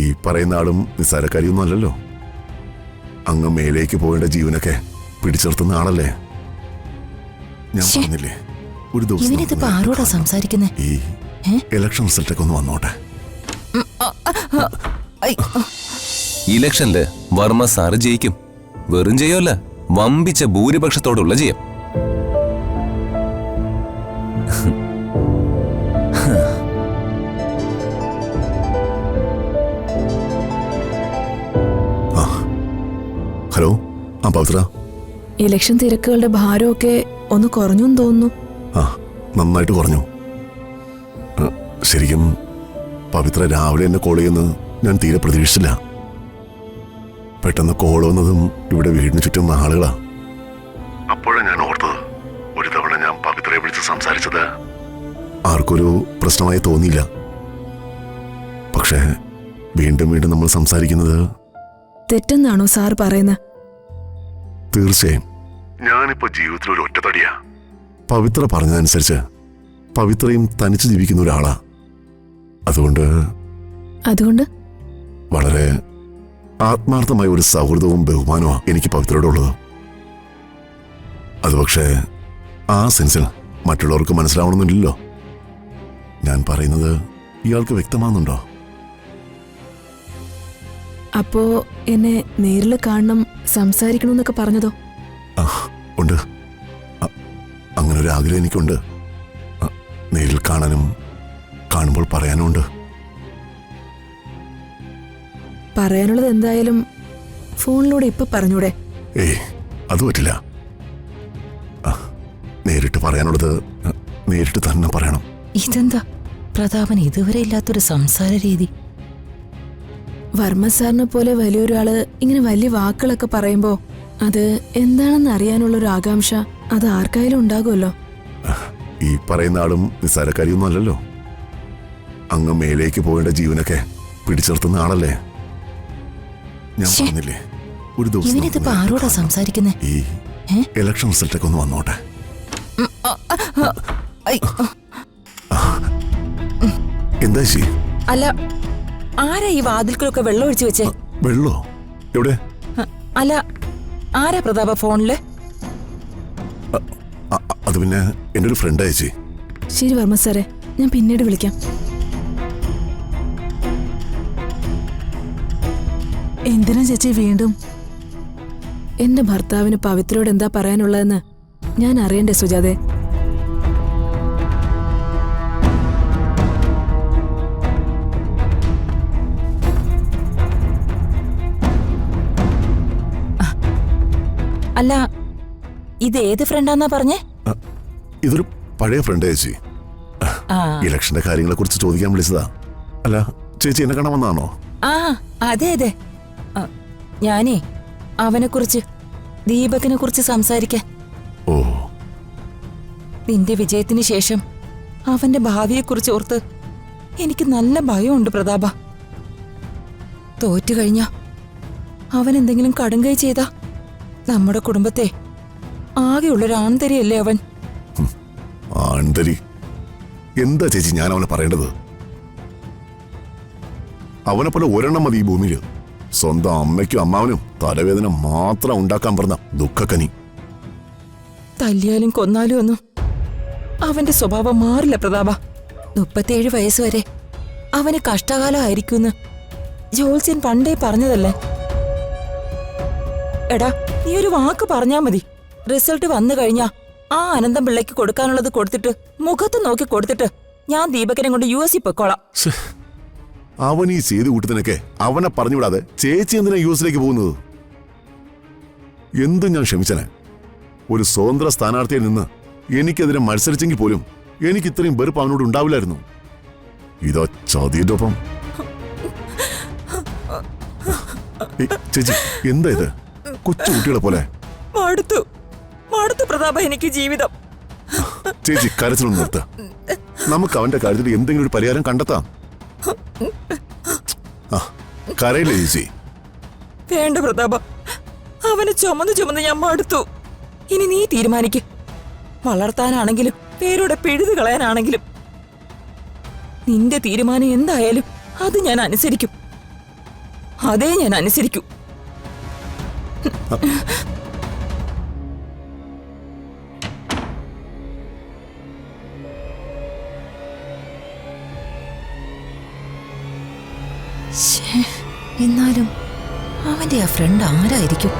ഈ പറയുന്ന ആളും നിസ്സാരക്കാരിയൊന്നും അല്ലല്ലോ. അങ്ങ് മേലേക്ക് പോകേണ്ട ജീവനൊക്കെ പിടിച്ചെടുത്തുന്ന ആളല്ലേ. ഞാൻ പറഞ്ഞില്ലേ ഒരു ദിവസം ആരോടാ സംസാരിക്കുന്നേ? ഈ ഇലക്ഷൻ റിസൾട്ടൊക്കെ ഒന്ന് വന്നോട്ടെ. ഇലക്ഷനില് വർമ്മ സാറ് ജയിക്കും. വെറും ജയമല്ല, വമ്പിച്ച ഭൂരിപക്ഷത്തോടുള്ള ജയം. ഹലോ, ആ പവിത്ര. ഇലക്ഷൻ തിരക്കുകളുടെ ഭാരമൊക്കെ ഒന്ന് കുറഞ്ഞു തോന്നുന്നു. ആ, നന്നായിട്ട് കുറഞ്ഞു. ശരിക്കും പവിത്ര രാവിലെ എന്നെ കോൾ ചെയ്യുന്നത് ഞാൻ തീരെ പ്രതീക്ഷിച്ചില്ല. പെട്ടെന്ന് കോൾ വന്നതും ഇവിടെ വീടിന് ചുറ്റും ആളുകളാ. അപ്പോഴാണ് ഞാൻ ഓർത്തത്, ഒരു തവണ ഞാൻ പവിത്രയെ വിളിച്ച് സംസാരിച്ചത് ആർക്കൊരു പ്രശ്നമായി തോന്നിയില്ല. പക്ഷേ വീണ്ടും വീണ്ടും നമ്മൾ സംസാരിക്കുന്നത് തെറ്റെന്നാണോ സാർ പറയുന്നത്? തീർച്ചയായും. ഞാനിപ്പോ ജീവിതത്തിൽ ഒരു ഒറ്റത്തടിയാ. പവിത്ര പറഞ്ഞതനുസരിച്ച് പവിത്രയും തനിച്ച് ജീവിക്കുന്ന ഒരാളാ. അതുകൊണ്ട് വളരെ ആത്മാർത്ഥമായ ഒരു സൗഹൃദവും ബഹുമാനവും എനിക്ക് പവിത്രയോടുള്ളത്. അത് പക്ഷേ ആ സെൻസിൽ മറ്റുള്ളവർക്ക് മനസ്സിലാവണമെന്നില്ലല്ലോ. ഞാൻ പറയുന്നത് ഇയാൾക്ക് വ്യക്തമാകുന്നുണ്ടോ? അപ്പോ എന്നെ നേരിൽ കാണണം, സംസാരിക്കണമെന്നൊക്കെ പറഞ്ഞതോ? ഉണ്ട്. അങ്ങനെ ഒരു ആഗ്രഹം എനിക്കുണ്ട്. നേരിൽ കാണാനും കാണുമ്പോൾ പറയാനും ഉണ്ട്. പറയാനുള്ളത് എന്തായാലും ഫോണിലൂടെ ഇപ്പൊ പറഞ്ഞൂടെ? ഏയ്, അത് പറ്റില്ല. നേരിട്ട് പറയാനുള്ളത് നേരിട്ട് തന്നെ പറയണം. ഇതെന്താ പ്രതാപൻ ഇതുവരെ ഇല്ലാത്തൊരു സംസാര രീതി? വർമ്മ സാറിനെ പോലെ വലിയൊരാള് ഇങ്ങനെ വലിയ വാക്കുകളൊക്കെ പറയുമ്പോ അത് എന്താണെന്ന് അറിയാനുള്ളൊരു ആകാംക്ഷ അത് ആർക്കായാലും ഉണ്ടാകുമല്ലോ. ഈ പറയുന്ന ആളും നിസ്സാരക്കാരിയൊന്നും അല്ലല്ലോ. അങ്ങ് മേലേക്ക് പോകേണ്ട ജീവനൊക്കെ പിടിച്ചെടുത്തുന്ന ആളല്ലേ. ഞാൻ പറഞ്ഞില്ലേ ഒരു ദിവസം ആരോടാ സംസാരിക്കുന്നേ? ഈ ഇലക്ഷൻ റിസൾട്ടൊക്കെ ഒന്ന് വന്നോട്ടെ. എന്താ ചെയ്യ? അല്ല, ആരാ ഈ വാതിൽക്കൊക്കെ വെള്ളം ഒഴിച്ചു വെച്ചേ? വെള്ളോ? എവിടെ? അല്ല, ആരാ പ്രതാപ ഫോണില്? അത് പിന്നെ എന്റെ ഒരു ഫ്രണ്ട് അയച്ചേ. ശരി വർമ്മ സാറേ, ഞാൻ പിന്നീട് വിളിക്കാം. എന്തിനാ ചേച്ചി വീണ്ടും? എന്റെ ഭർത്താവിന് പവിത്രയോട് എന്താ പറയാനുള്ളതെന്ന് ഞാൻ അറിയണ്ടേ സുജാതെ? അല്ല, ഇത് ഏത് ഫ്രണ്ടാന്നാ പറഞ്ഞേ? ഇതൊരു പഴയ ഫ്രണ്ട് ചേച്ചി. ഇലക്ഷന്റെ കാര്യങ്ങളെ കുറിച്ച് ചോദിക്കാൻ വിളിച്ചതാ. അല്ല, ചേച്ചി എന്നെ കാണാൻ വന്നാണോ? ആ, അതെ അതെ. ഞാനേ അവനെ കുറിച്ച്, ദീപകിനെ കുറിച്ച് സംസാരിക്കാൻ. ഓ, നിന്റെ വിജയത്തിന് ശേഷം അവന്റെ ഭാവിയെക്കുറിച്ച് ഓർത്ത് എനിക്ക് നല്ല ഭയമുണ്ട് പ്രതാപ. തോറ്റു കഴിഞ്ഞ അവൻ എന്തെങ്കിലും കടുങ്കൈ ചെയ്താ നമ്മുടെ കുടുംബത്തെ ആകെയുള്ളൊരു ആൺതരിയല്ലേ അവൻ. ആൺതരി എന്താ ചേച്ചി ഞാൻ അവനെ പറയേണ്ടത്? അവനെ പോലെ ഒരെണ്ണം മതി ഈ ഭൂമിയില്. സ്വന്തം അമ്മയ്ക്കും അമ്മാവനും തലവേദന മാത്രം ഉണ്ടാക്കാൻ പറഞ്ഞ ദുഃഖക്കനി. തല്ലിയാലും കൊന്നാലും ഒന്നും അവന്റെ സ്വഭാവം മാറില്ല പ്രതാപ. 37 വയസ്സ് വരെ അവന് കഷ്ടകാലമായിരിക്കുമെന്ന് ജോത്സ്യൻ പണ്ടേ പറഞ്ഞതല്ലേ. എടാ, നീ ഒരു വാക്ക് പറഞ്ഞാ മതി. റിസൾട്ട് വന്നു കഴിഞ്ഞാ ആ അനന്തം പിള്ളയ്ക്ക് കൊടുക്കാനുള്ളത് കൊടുത്തിട്ട്, മുഖത്ത് നോക്കി കൊടുത്തിട്ട് ഞാൻ ദീപകനെ കൊണ്ട് US പൊക്കോളാം. അവൻ ഈ ചെയ്ത് കൂട്ടത്തിനൊക്കെ അവനെ പറഞ്ഞുവിടാതെ ചേച്ചി എന്തിനാ US പോകുന്നത്? എന്തും ഞാൻ ക്ഷമിച്ചനെ. ഒരു സ്വതന്ത്ര സ്ഥാനാർത്ഥിയിൽ നിന്ന് എനിക്കെതിരെ മത്സരിച്ചെങ്കിൽ പോലും എനിക്ക് ഇത്രയും വെറുപ്പ് അവനോട് ഉണ്ടാവില്ലായിരുന്നു. ഇതാ ചതിയുടെ ഒപ്പം. ചേച്ചി എന്താ ഇത്? കൊച്ചു കുട്ടികളെ പോലെ. മടുത്തു പ്രതാപ എനിക്ക് ജീവിതം. ചേച്ചി കരച്ചിലൊന്നും നിർത്ത. നമുക്ക് അവന്റെ കാര്യത്തിൽ എന്തെങ്കിലും ഒരു പരിഹാരം കണ്ടെത്താം. കരയില്ലേ ചേച്ചി? വേണ്ട പ്രതാപ, അവനെ ചുമന്ന് ഞാൻ മടുത്തു. ഇനി നീ തീരുമാനിക്ക്. വളർത്താനാണെങ്കിലും പേരോടെ പിഴുതു കളയാനാണെങ്കിലും നിന്റെ തീരുമാനം എന്തായാലും അത് ഞാൻ അനുസരിക്കും. അതേ ഞാൻ അനുസരിക്കൂ. എന്നാലും അവന്റെ ആ ഫ്രണ്ട് ആരായിരിക്കും?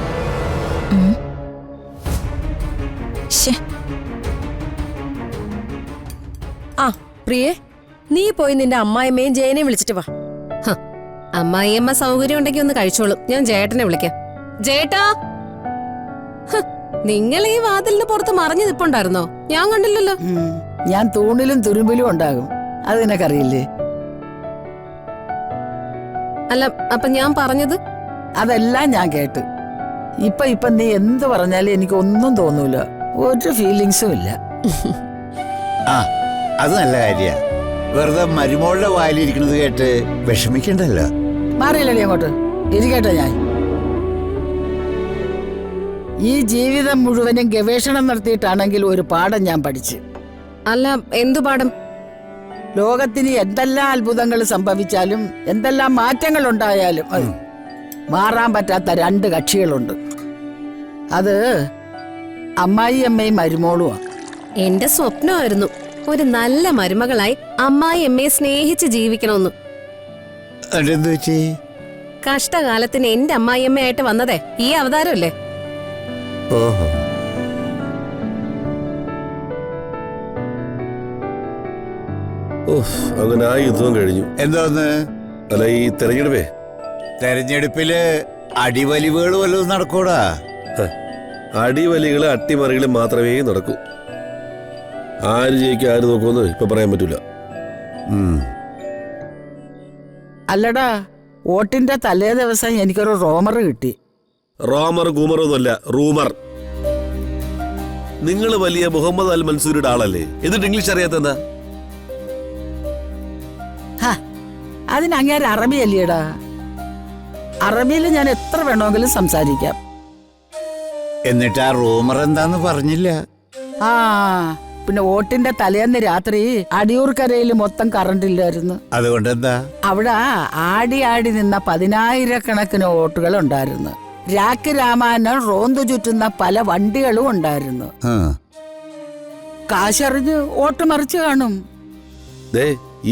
ആ പ്രിയേ, നീ പോയി നിന്റെ അമ്മായിമ്മയും ജയനെയും വിളിച്ചിട്ട് വാ. അമ്മായിയമ്മ സൗകര്യം ഉണ്ടെങ്കിൽ ഒന്ന് കഴിച്ചോളും. ഞാൻ ജേട്ടനെ വിളിക്കാം. ജേട്ടാ, നിങ്ങൾ ഈ വാതിലിന് പുറത്ത് മറിഞ്ഞു നിപ്പുണ്ടായിരുന്നോ? ഞാൻ കണ്ടില്ലല്ലോ. ഞാൻ തൂണിലും തുരുമ്പിലും ഉണ്ടാകും, അത് നിനക്കറിയില്ലേ? അല്ല, അപ്പൊ ഞാൻ പറഞ്ഞത്? അതെല്ലാം ഞാൻ കേട്ട്. ഇപ്പൊ നീ എന്ത് പറഞ്ഞാലും എനിക്കൊന്നും തോന്നൂല, ഒരു ഫീലിങ്സും ഇല്ല. ആ, അത് നല്ല കാര്യ. വെറുതെ മരുമോളുടെ വായിലിരിക്കുന്നത് കേട്ട് വിഷമിക്കണ്ടല്ലോ. മാറിയില്ലടി അങ്ങോട്ട് ഇരിക്കട്ടെ. ഞാൻ ഈ ജീവിതം മുഴുവനും ഗവേഷണം നടത്തിയിട്ടാണെങ്കിൽ ഒരു പാഠം ഞാൻ പഠിച്ചു. അല്ല, എന്തു പാഠം? ലോകത്തിന് എന്തെല്ലാം അത്ഭുതങ്ങൾ സംഭവിച്ചാലും എന്തെല്ലാം മാറ്റങ്ങൾ ഉണ്ടായാലും മാറാൻ പറ്റാത്ത രണ്ട് കക്ഷികളുണ്ട്. അത് അമ്മായി അമ്മയും മരുമോളുമാണ്. എന്റെ സ്വപ്നമായിരുന്നു ഒരു നല്ല മരുമകളായി അമ്മായി അമ്മയെ സ്നേഹിച്ച് ജീവിക്കണമെന്ന്. അതെന്തു വെച്ചേ? കഷ്ടകാലത്തിന് എന്റെ അമ്മായിയമ്മയായിട്ട് വന്നതേ ഈ അവതാരമല്ലേ? ഓഹോ, അങ്ങനെ ആ യുദ്ധം കഴിഞ്ഞു. എന്തോന്ന്? അല്ല, ഈ തെരഞ്ഞെടുപ്പേ, തെരഞ്ഞെടുപ്പില് അടിവലിവുകൾ വല്ലതും നടക്കൂടാ? അടിവലികള് അട്ടിമറികള് മാത്രമേ നടക്കൂ. ആര് ജയിക്കും ആര് നോക്കുമെന്ന് ഇപ്പൊ പറയാൻ പറ്റൂല. അല്ലടാ, വോട്ടിന്റെ തലേ ദിവസം എനിക്കൊരു റോമർ കിട്ടി. റോമർ ഗൂമറൊന്നുമല്ല, റൂമർ. നിങ്ങൾ വലിയ മുഹമ്മദ് അൽ മൻസൂരിയുടെ ആളല്ലേ? എന്നിട്ട് ഇംഗ്ലീഷ് അറിയാത്ത? അതിനങ്ങേരെ അറബി അല്ലേടാ. അറബിയിൽ ഞാൻ എത്ര വേണമെങ്കിലും സംസാരിക്കാം. എന്നിട്ട് ആ റൂമർ എന്താന്ന് പറഞ്ഞില്ല? ആ, പിന്നെ വോട്ടിന്റെ തലേന്ന് രാത്രി അടിയൂർക്കരയിൽ മൊത്തം കറണ്ട് ഇല്ലായിരുന്നു. അതുകൊണ്ട് എന്താ? അവിടെ ആടി ആടി നിന്ന 10,000-കണക്കിന് വോട്ടുകൾ ഉണ്ടായിരുന്നു. രാക്ക് രാമായണം റോന്തു ചുറ്റുന്ന പല വണ്ടികളും ഉണ്ടായിരുന്നു. കാശറിഞ്ഞ് വോട്ട് മറിച്ച് കാണും.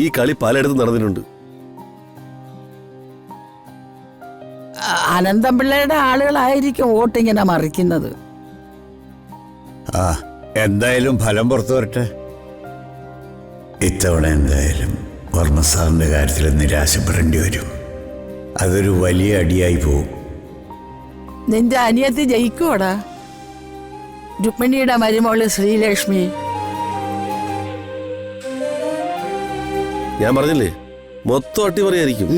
ഈ കളി പലയിടത്തും നടന്നിട്ടുണ്ട്. അനന്തംപിള്ളയുടെ ആളുകളായിരിക്കും വോട്ടിങ്ങനെ മറിക്കുന്നത്. ആ, എന്തായാലും ഫലം പുറത്തു വരട്ടെ. ഇത്തവണ എന്തായാലും വർമ്മ സാറിന്റെ കാര്യത്തിൽ നിരാശപ്പെടേണ്ടി വരും. അതൊരു വലിയ അടിയായി പോവും. നിന്റെ അനിയത്തി ജയിക്കുവോടാ? രുക്മിണിയുടെ മരുമോള് ശ്രീലക്ഷ്മി. ഞാൻ പറഞ്ഞില്ലേ, മൊത്തം അട്ടിമറിയായിരിക്കും.